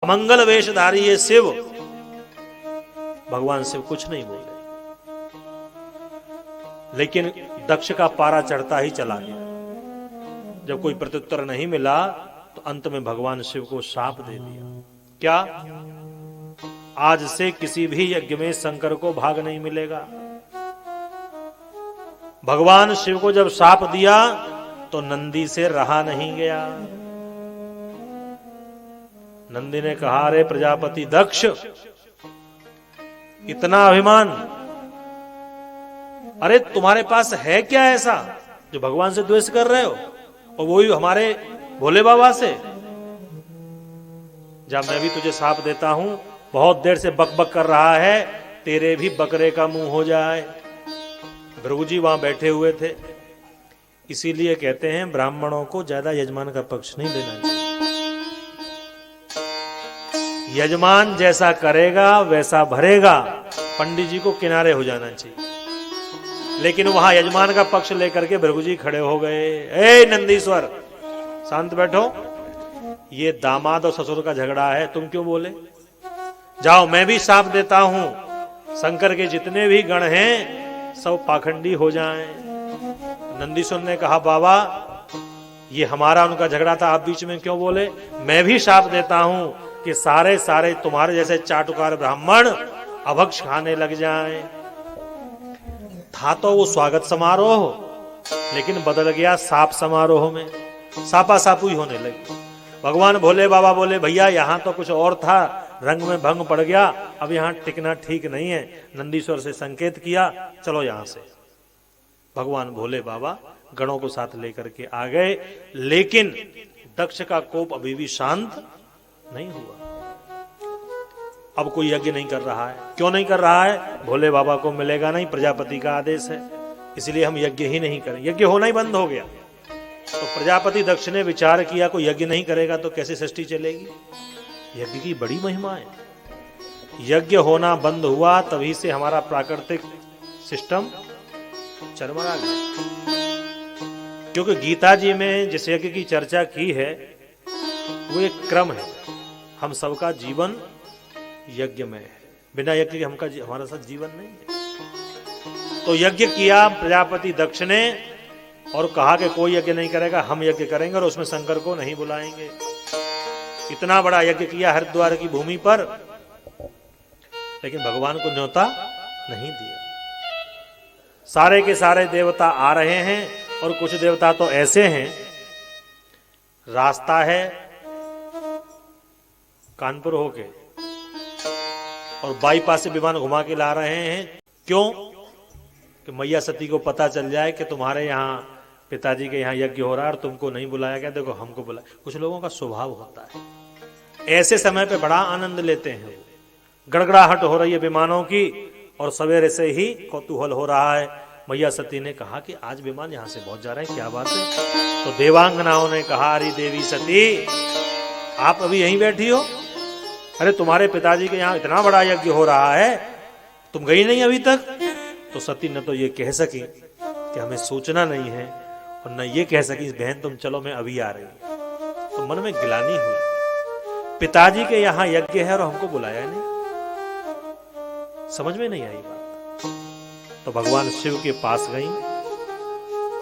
अमंगल वेशधारी ये शिव, भगवान शिव कुछ नहीं बोले, लेकिन दक्ष का पारा चढ़ता ही चला गया। जब कोई प्रत्युत्तर नहीं मिला तो अंत में भगवान शिव को शाप दे दिया। क्या? आज से किसी भी यज्ञ में शंकर को भाग नहीं मिलेगा। भगवान शिव को जब शाप दिया तो नंदी से रहा नहीं गया। नंदी ने कहा, अरे प्रजापति दक्ष, इतना अभिमान, अरे तुम्हारे पास है क्या ऐसा जो भगवान से द्वेष कर रहे हो, और वो भी हमारे भोले बाबा से? जब मैं भी तुझे शाप देता हूं, बहुत देर से बकबक कर रहा है, तेरे भी बकरे का मुंह हो जाए। भृगु जी वहां बैठे हुए थे। इसीलिए कहते हैं ब्राह्मणों को ज्यादा यजमान का पक्ष नहीं लेना चाहिए। यजमान जैसा करेगा वैसा भरेगा। पंडित जी को किनारे हो जाना चाहिए। लेकिन वहां यजमान का पक्ष लेकर के भृगु जी खड़े हो गए। ए नंदीश्वर, शांत बैठो, ये दामाद और ससुर का झगड़ा है, तुम क्यों बोले? जाओ, मैं भी शाप देता हूं, शंकर के जितने भी गण हैं सब पाखंडी हो जाएं। नंदीश्वर ने कहा, बाबा ये हमारा उनका झगड़ा था, आप बीच में क्यों बोले? मैं भी शाप देता हूं कि सारे सारे तुम्हारे जैसे चाटुकार ब्राह्मण अभक्ष खाने लग जाएं। था तो वो स्वागत समारोह, लेकिन बदल गया साप समारोह में, सापा सापुई होने लगी। भगवान भोले बाबा बोले, भैया यहां तो कुछ और था, रंग में भंग पड़ गया, अब यहां टिकना ठीक नहीं है। नंदीश्वर से संकेत किया, चलो यहां से। भगवान भोले बाबा गणों को साथ लेकर के आ गए, लेकिन दक्ष का कोप अभी भी शांत नहीं हुआ। अब कोई यज्ञ नहीं कर रहा है। क्यों नहीं कर रहा है? भोले बाबा को मिलेगा नहीं, प्रजापति का आदेश है, इसलिए हम यज्ञ ही नहीं करें। यज्ञ होना ही बंद हो गया। तो प्रजापति दक्ष ने विचार किया, कोई यज्ञ नहीं करेगा तो कैसे सृष्टि चलेगी? यज्ञ की बड़ी महिमा है। यज्ञ होना बंद हुआ, तभी से हमारा प्राकृतिक सिस्टम चरमरा गया। क्योंकि गीता जी में जिस यज्ञ की चर्चा की है वो एक क्रम है। हम सबका जीवन यज्ञ में है, बिना यज्ञ के हमारा साथ जीवन नहीं है। तो यज्ञ किया प्रजापति दक्ष ने और कहा कि कोई यज्ञ नहीं करेगा, हम यज्ञ करेंगे और उसमें शंकर को नहीं बुलाएंगे। इतना बड़ा यज्ञ किया हरिद्वार की भूमि पर, लेकिन भगवान को न्योता नहीं दिया। सारे के सारे देवता आ रहे हैं, और कुछ देवता तो ऐसे हैं, रास्ता है कानपुर होके और बाईपास से विमान घुमा के ला रहे हैं। क्यों? कि मैया सती को पता चल जाए कि तुम्हारे यहाँ पिताजी के यहाँ यज्ञ हो रहा है और तुमको नहीं बुलाया गया, देखो हमको बुलाया। कुछ लोगों का स्वभाव होता है, ऐसे समय पे बड़ा आनंद लेते हैं। गड़गड़ाहट हो रही है विमानों की और सवेरे से ही कौतूहल हो रहा है। मैया सती ने कहा कि आज विमान यहां से बहुत जा रहे हैं, क्या बात है? तो देवांगनाओं ने कहा, अरे देवी सती, आप अभी यहीं बैठी हो? अरे तुम्हारे पिताजी के यहाँ इतना बड़ा यज्ञ हो रहा है, तुम गई नहीं अभी तक? तो सती न तो ये कह सकी कि हमें सूचना नहीं है, और न ये कह सकी बहन तुम चलो मैं अभी आ रही हूं। तो मन में गिलानी हुई, पिताजी के यहाँ यज्ञ है और हमको बुलाया नहीं। समझ में नहीं आई बात। तो भगवान शिव के पास गई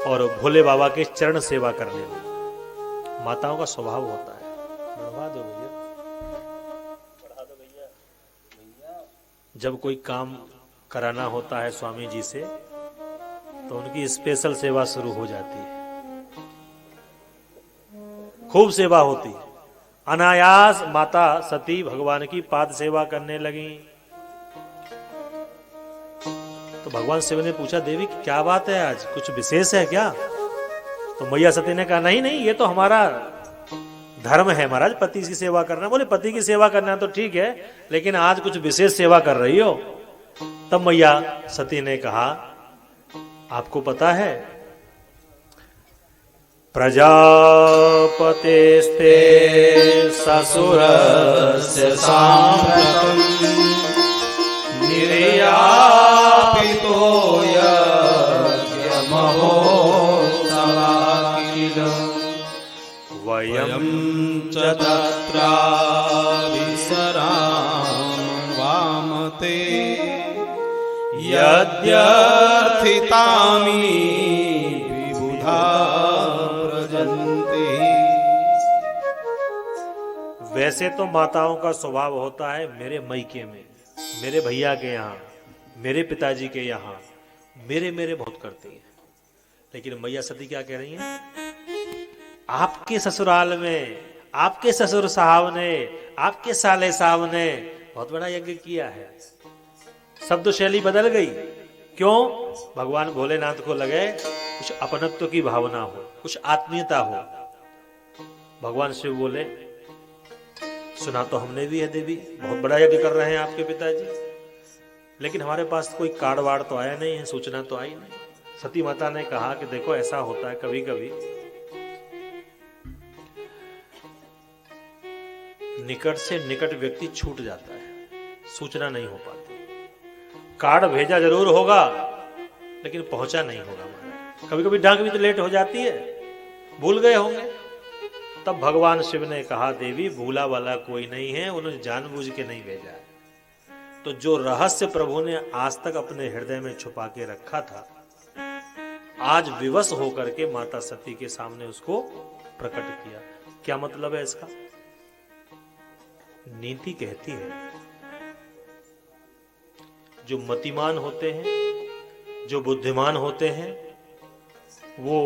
और भोले बाबा के चरण सेवा करने लगी। माताओं का स्वभाव होता है, बढ़वा दो भैया, बढ़ा दो भैया। जब कोई काम कराना होता है स्वामी जी से, तो उनकी स्पेशल सेवा शुरू हो जाती है। खूब सेवा होती है। अनायास माता सती भगवान की पाद सेवा करने लगी। तो भगवान शिव ने पूछा, देवी क्या बात है, आज कुछ विशेष है क्या? तो मैया सती ने कहा, नहीं नहीं, ये तो हमारा धर्म है महाराज, पति की सेवा करना। बोले, पति की सेवा करना तो ठीक है, लेकिन आज कुछ विशेष सेवा कर रही हो? तब मैया सती ने कहा, आपको पता है, प्रजापतेस्ते ससुरस्य साम्प्रतम् निर्यापितो यज्ञमहोत्सवाखिलम् वयं च तत्राभिषेकम् ते यद्यर्थितामी विबुधा व्रजन्ति। वैसे तो माताओं का स्वभाव होता है मेरे मैके में, मेरे भैया के यहाँ, मेरे पिताजी के यहाँ मेरे मेरे बहुत करती है। लेकिन मैया सती क्या कह रही हैं? आपके ससुराल में आपके ससुर साहब ने, आपके साले साहब ने बहुत बड़ा यज्ञ किया है। शब्द शैली बदल गई। क्यों? भगवान भोलेनाथ को लगे कुछ अपनत्व की भावना हो, कुछ आत्मीयता हो। भगवान शिव बोले सुना तो हमने भी है देवी, बहुत बड़ा यज्ञ कर रहे हैं आपके पिताजी, लेकिन हमारे पास कोई कार्ड वार्ड तो आया नहीं है, सूचना तो आई नहीं। सती माता ने कहा कि देखो ऐसा होता है कभी कभी निकट से निकट व्यक्ति छूट जाता है, सूचना नहीं हो पाती। कार्ड भेजा जरूर होगा लेकिन पहुंचा नहीं होगा। कभी कभी डाक भी तो लेट हो जाती है, भूल गए होंगे। तब भगवान शिव ने कहा देवी भूला वाला कोई नहीं है, उन्होंने जानबूझ के नहीं भेजा है। तो जो रहस्य प्रभु ने आज तक अपने हृदय में छुपा के रखा था, आज विवश होकर के माता सती के सामने उसको प्रकट किया। क्या मतलब है इसका? नीति कहती है जो मतिमान होते हैं, जो बुद्धिमान होते हैं, वो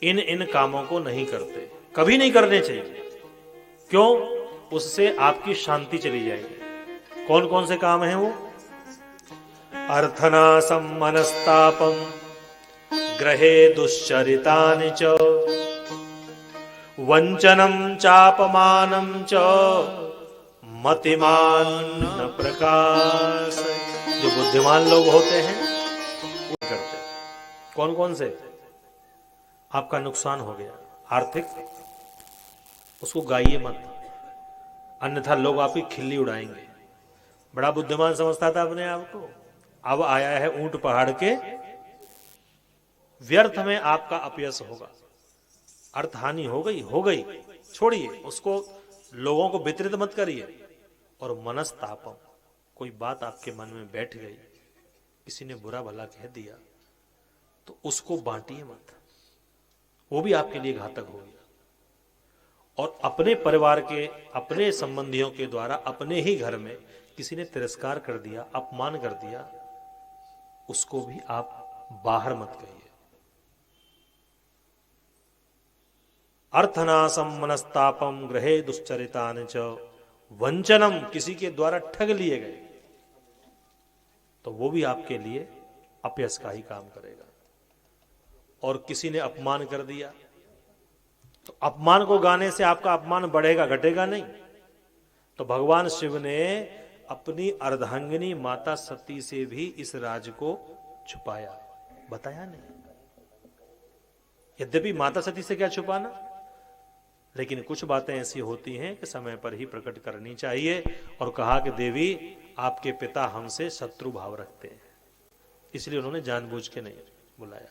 इन इन कामों को नहीं करते, कभी नहीं करने चाहिए। क्यों? उससे आपकी शांति चली जाएगी। कौन कौन से काम हैं वो? अर्थनासम मनस्तापम ग्रहे दुश्चरितानि च वंचनम चापमानम च मतिमान न प्रकाश। जो बुद्धिमान लोग होते हैं वो करते। कौन कौन से? आपका नुकसान हो गया आर्थिक, उसको गाइए मत, अन्यथा लोग आपकी खिल्ली उड़ाएंगे। बड़ा बुद्धिमान समझता था अपने आप को, अब आया है ऊंट पहाड़ के, व्यर्थ में आपका अपयश होगा, अर्थ हानि हो गई, छोड़िए उसको, लोगों को वितरित मत करिए। और मनस्तापम, कोई बात आपके मन में बैठ गई, किसी ने बुरा भला कह दिया, तो उसको बांटिए मत, वो भी आपके लिए घातक होगी। और अपने परिवार के, अपने संबंधियों के द्वारा अपने ही घर में किसी ने तिरस्कार कर दिया, अपमान कर दिया, उसको भी आप बाहर मत कहिए। अर्थनासम मनस्तापम ग्रहे दुश्चरितानि च वंचनम, किसी के द्वारा ठग लिए गए तो वो भी आपके लिए अपयश का ही काम करेगा। और किसी ने अपमान कर दिया तो अपमान को गाने से आपका अपमान बढ़ेगा, घटेगा नहीं। तो भगवान शिव ने अपनी अर्धांगिनी माता सती से भी इस राज को छुपाया, बताया नहीं। यद्यपि माता सती से क्या छुपाना, लेकिन कुछ बातें ऐसी होती हैं कि समय पर ही प्रकट करनी चाहिए। और कहा कि देवी आपके पिता हमसे शत्रु भाव रखते हैं, इसलिए उन्होंने जानबूझ के नहीं बुलाया।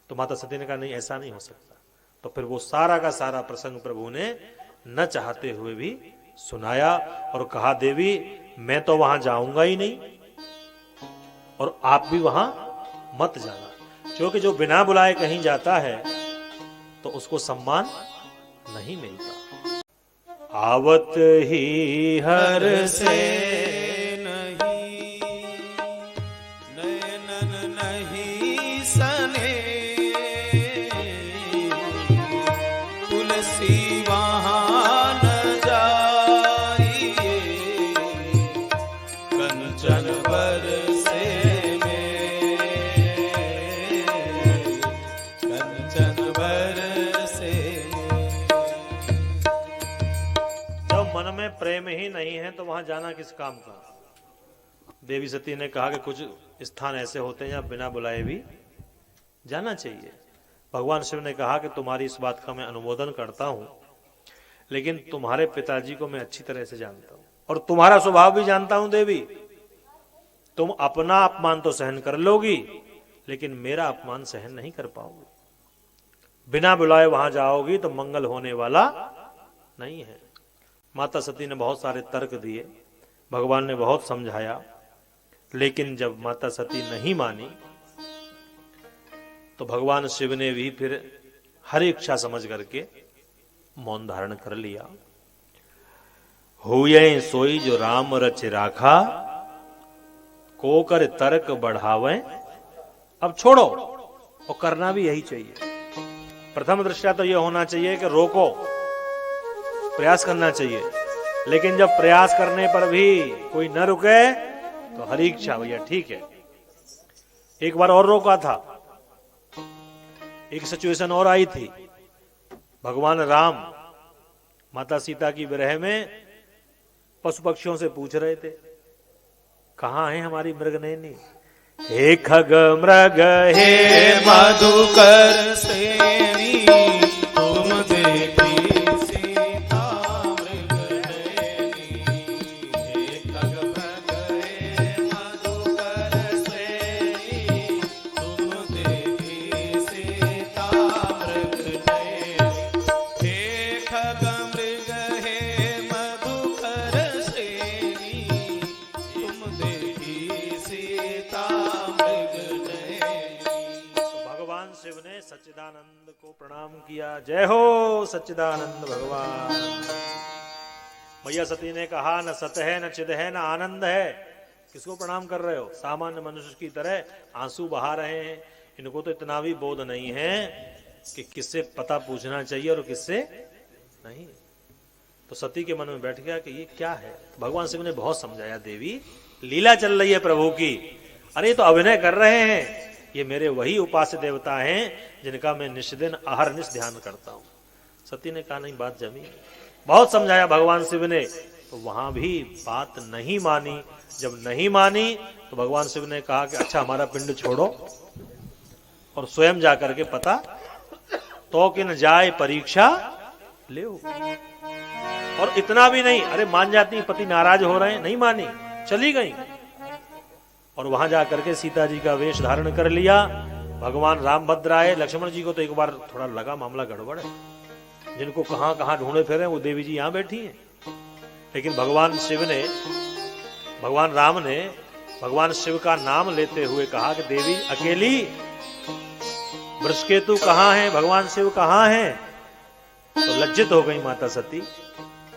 तो माता सती ने कहा नहीं, ऐसा नहीं हो सकता। तो फिर वो सारा का सारा प्रसंग प्रभु ने न चाहते हुए भी सुनाया और कहा देवी मैं तो वहां जाऊंगा ही नहीं और आप भी वहां मत जाना, क्योंकि जो बिना बुलाए कहीं जाता है तो उसको सम्मान नहीं मिलता। आवत ही हर से नहीं नयनन नहीं सने, तुलसी वहां न जाइए, कंचन बरसे में, कंचन बरसे में। जब मन में प्रेम ही नहीं है तो वहां जाना किस काम का। देवी सती ने कहा कि कुछ स्थान ऐसे होते हैं जहां बिना बुलाए भी जाना चाहिए। भगवान शिव ने कहा कि तुम्हारी इस बात का मैं अनुमोदन करता हूं, लेकिन तुम्हारे पिताजी को मैं अच्छी तरह से जानता हूं और तुम्हारा स्वभाव भी जानता हूं देवी। तुम अपना अपमान तो सहन कर लोगी, लेकिन मेरा अपमान सहन नहीं कर पाओगी। बिना बुलाए वहां जाओगी तो मंगल होने वाला नहीं है। माता सती ने बहुत सारे तर्क दिए, भगवान ने बहुत समझाया, लेकिन जब माता सती नहीं मानी तो भगवान शिव ने भी फिर हर इच्छा समझ करके मौन धारण कर लिया। हुए सोई जो राम रच राखा, को कर तर्क बढ़ावे। अब छोड़ो, और करना भी यही चाहिए। प्रथम दृष्टया तो यह होना चाहिए कि रोको, प्रयास करना चाहिए, लेकिन जब प्रयास करने पर भी कोई न रुके तो हरी इच्छा भैया ठीक है। एक बार और रोका था, एक सिचुएशन और आई थी। भगवान राम माता सीता की विरह में पशु पक्षियों से पूछ रहे थे, कहां है हमारी मृगनयनी। हे खग मृग हे मधुकर सेनी, तुम देखी सीता मृगनयनी। हे खग मृग हे मधुकर सेनी, तुम देखी सीता मृगनयनी। हे खग मृग हे मधुकर सेनी, तुम देखी सीता मृगनयनी। भगवान शिव ने सच्चिदानंद को प्रणाम किया। जय हो सच्चिदानंद भगवान। मैया सती ने कहा, न सत है न चिद है न आनंद है, किसको प्रणाम कर रहे हो। सामान्य मनुष्य की तरह आंसू बहा रहे हैं। इनको तो इतना भी बोध नहीं है कि किससे पता पूछना चाहिए और किससे नहीं। तो सती के मन में बैठ गया कि ये क्या है। भगवान शिव ने बहुत समझाया, देवी लीला चल रही है प्रभु की। अरे तो अभिनय कर रहे हैं, ये मेरे वही उपास्य देवता हैं जिनका मैं निष्दिन अहरनिश ध्यान करता हूं। सती ने कहा, नहीं बात जमी। बहुत समझाया भगवान शिव ने, तो वहां भी बात नहीं मानी। जब नहीं मानी तो भगवान शिव ने कहा कि अच्छा हमारा पिंड छोड़ो और स्वयं जाकर के पता तो कि न जाए परीक्षा ले। और इतना भी नहीं, अरे मान जाती, पति नाराज हो रहे हैं, नहीं मानी, चली गई। और वहां जाकर के सीता जी का वेश धारण कर लिया। भगवान रामभद्र आए। लक्ष्मण जी को तो एक बार थोड़ा लगा मामला गड़बड़ है, जिनको कहां कहां ढूंढे फिरे वो देवी जी यहां बैठी हैं। लेकिन भगवान राम ने भगवान शिव का नाम लेते हुए कहा कि देवी अकेली, वृषकेतु कहां है, भगवान शिव कहां है। तो लज्जित हो गई माता सती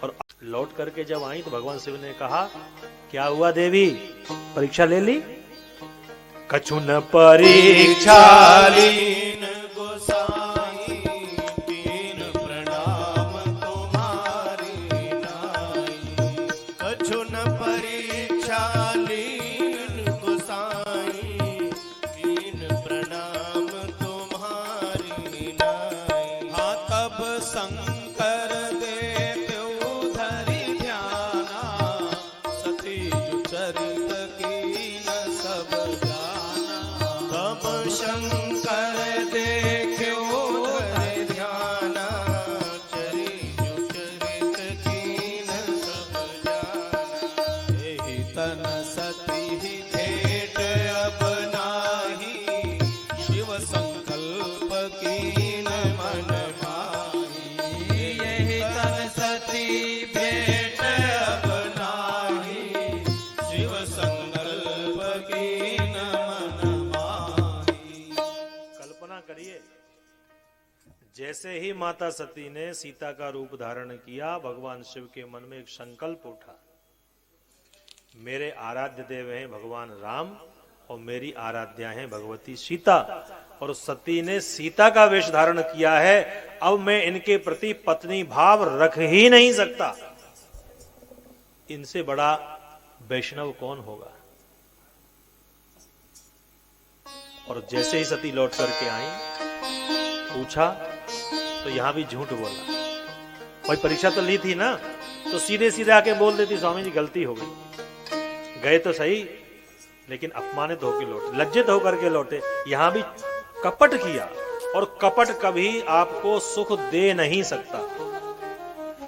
और लौट करके जब आई तो भगवान शिव ने कहा, क्या हुआ देवी, परीक्षा ले ली। कछु न परीक्षा लीन गोसाई, तीन प्रणाम तुम्हारी नाई। कछु न परीक्षा लीन गोसाई, तीन प्रणाम तुम्हारी नाई। हाँ तब शंकर देव धरि ध्याना, सती जो चरित कीन सब जाना। तब शंकर देख्यो धरि ध्याना, चरी जो चरित कीन सब जाना। एहि तन सती भेंट अब नाही, शिव संकल्प कीन मन माही। यही तन सती भेंट अब नाही, शिव संकल्प कीन मन माही। कल्पना करिए, जैसे ही माता सती ने सीता का रूप धारण किया, भगवान शिव के मन में एक संकल्प उठा, मेरे आराध्य देव हैं भगवान राम और मेरी आराध्या हैं भगवती सीता। और सती ने सीता का वेश धारण किया है, अब मैं इनके प्रति पत्नी भाव रख ही नहीं सकता। इनसे बड़ा वैष्णव कौन होगा। और जैसे ही सती लौट करके आई, पूछा तो यहां भी झूठ बोला। भाई परीक्षा तो ली थी ना, तो सीधे सीधे आके बोल देती, स्वामी जी गलती हो गई। गए तो सही, लेकिन अपमानित होकर लौटे, लज्जित होकर के लौटे। यहां भी कपट किया, और कपट कभी आपको सुख दे नहीं सकता।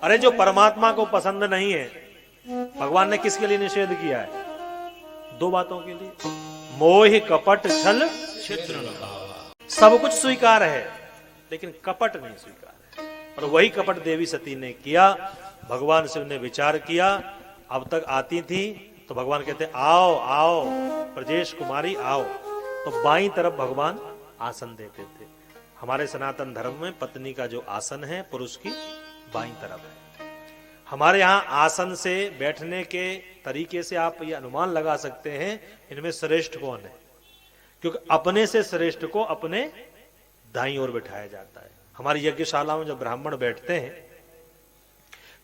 अरे जो परमात्मा को पसंद नहीं है, भगवान ने किसके लिए निषेध किया है। दो बातों के लिए, मोह कपट छल छिद्र न भावा। सब कुछ स्वीकार है, लेकिन कपट नहीं स्वीकार है। और वही कपट देवी सती ने किया। भगवान शिव ने विचार किया, अब तक आती थी तो भगवान कहते आओ आओ ब्रजेश कुमारी आओ, तो बाईं तरफ भगवान आसन देते थे। हमारे सनातन धर्म में पत्नी का जो आसन है पुरुष की बाईं तरफ है। हमारे यहाँ आसन से बैठने के तरीके से आप ये अनुमान लगा सकते हैं इनमें श्रेष्ठ कौन है, क्योंकि अपने से श्रेष्ठ को अपने दाईं ओर बैठाया जाता है। हमारी यज्ञशाला में जब ब्राह्मण बैठते हैं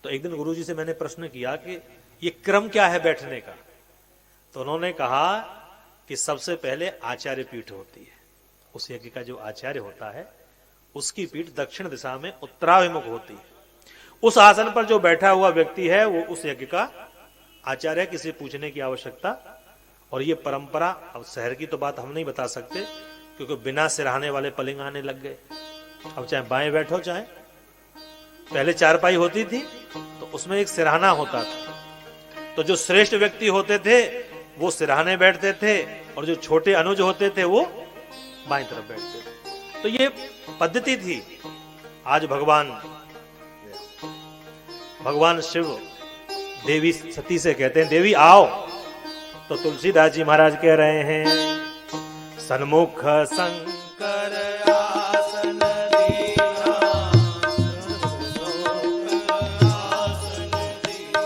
तो एक दिन गुरुजी से मैंने प्रश्न किया कि ये क्रम क्या है बैठने का, तो उन्होंने कहा कि सबसे पहले आचार्य पीठ होती है। उस यज्ञ का जो आचार्य होता है उसकी पीठ दक्षिण दिशा में उत्तराभिमुख होती है। उस आसन पर जो बैठा हुआ व्यक्ति है वो उस यज्ञ का आचार्य, किसी पूछने की आवश्यकता। और ये परंपरा, अब शहर की तो बात हम नहीं बता सकते क्योंकि बिना सिरहाने वाले पलिंग आने लग गए। अब चाहे बाएं बैठो, चाहे पहले चारपाई होती थी तो उसमें एक सिरहाना होता था, तो जो श्रेष्ठ व्यक्ति होते थे वो सिरहाने बैठते थे और जो छोटे अनुज होते थे वो बाईं तरफ बैठते थे। तो ये पद्धति थी। आज भगवान शिव देवी सती से कहते हैं देवी आओ, तो तुलसीदास जी महाराज कह रहे हैं सन्मुख शंकर आसन दीना, आसन दीना।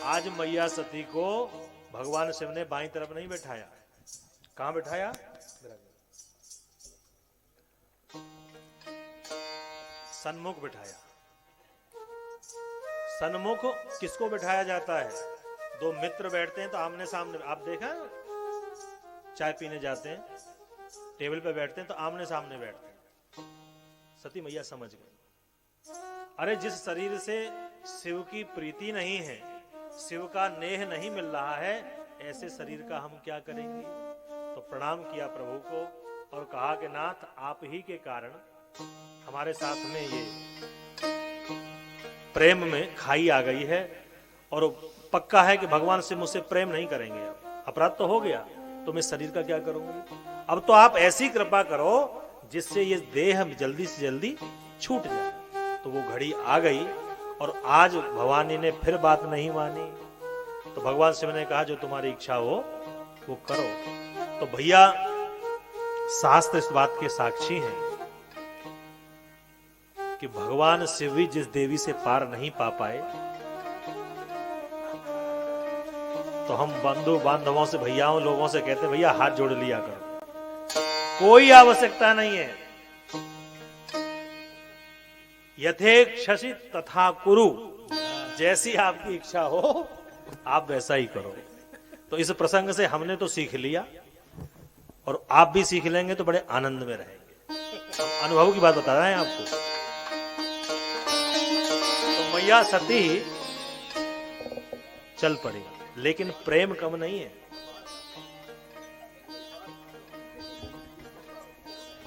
आज मैया सती को भगवान शिव ने बाईं तरफ नहीं बैठाया, कहां बैठाया? सन्मुख बिठाया। सन्मुख किसको बिठाया जाता है? दो मित्र बैठते हैं तो आमने सामने, आप देखा चाय पीने जाते हैं टेबल पे बैठते हैं तो आमने सामने बैठते हैं। सती मैया समझ गई, अरे जिस शरीर से शिव की प्रीति नहीं है, शिव का नेह नहीं मिल रहा है, ऐसे शरीर का हम क्या करेंगे? तो प्रणाम किया प्रभु को और कहा कि नाथ आप ही के कारण हमारे साथ में ये प्रेम में खाई आ गई है और पक्का है कि भगवान से मुझसे प्रेम नहीं करेंगे। अब अपराध तो हो गया, तो मैं शरीर का क्या करूंगी? अब तो आप ऐसी कृपा करो जिससे ये देह जल्दी से जल्दी छूट जाए। तो वो घड़ी आ गई और आज भवानी ने फिर बात नहीं मानी, तो भगवान शिव ने कहा जो तुम्हारी इच्छा हो वो करो। तो भैया शास्त्र इस बात के साक्षी हैं कि भगवान शिव भी जिस देवी से पार नहीं पा पाए, तो हम बंधु बांधवों से, भैयाओं लोगों से कहते भैया हाथ जोड़ लिया करो, कोई आवश्यकता नहीं है। यथेक्षसि तथा कुरु, जैसी आपकी इच्छा हो आप वैसा ही करो। तो इस प्रसंग से हमने तो सीख लिया और आप भी सीख लेंगे तो बड़े आनंद में रहेंगे। अनुभव की बात बता रहे हैं आपको। तो मैया सती चल पड़ी, लेकिन प्रेम कम नहीं है।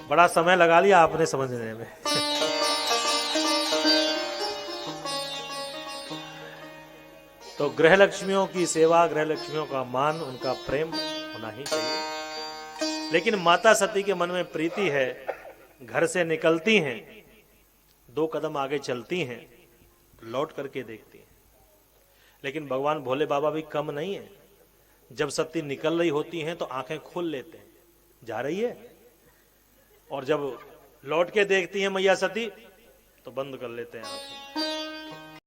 बड़ा समय लगा लिया आपने समझने में। तो गृह लक्ष्मियों की सेवा, गृह लक्ष्मियों का मान, उनका प्रेम होना ही चाहिए। लेकिन माता सती के मन में प्रीति है, घर से निकलती हैं, 2 कदम आगे चलती हैं, लौट करके देखती हैं। लेकिन भगवान भोले बाबा भी कम नहीं है। जब सती निकल रही होती हैं तो आंखें खोल लेते हैं, जा रही है, और जब लौट के देखती हैं मैया सती तो बंद कर लेते हैं आंखें।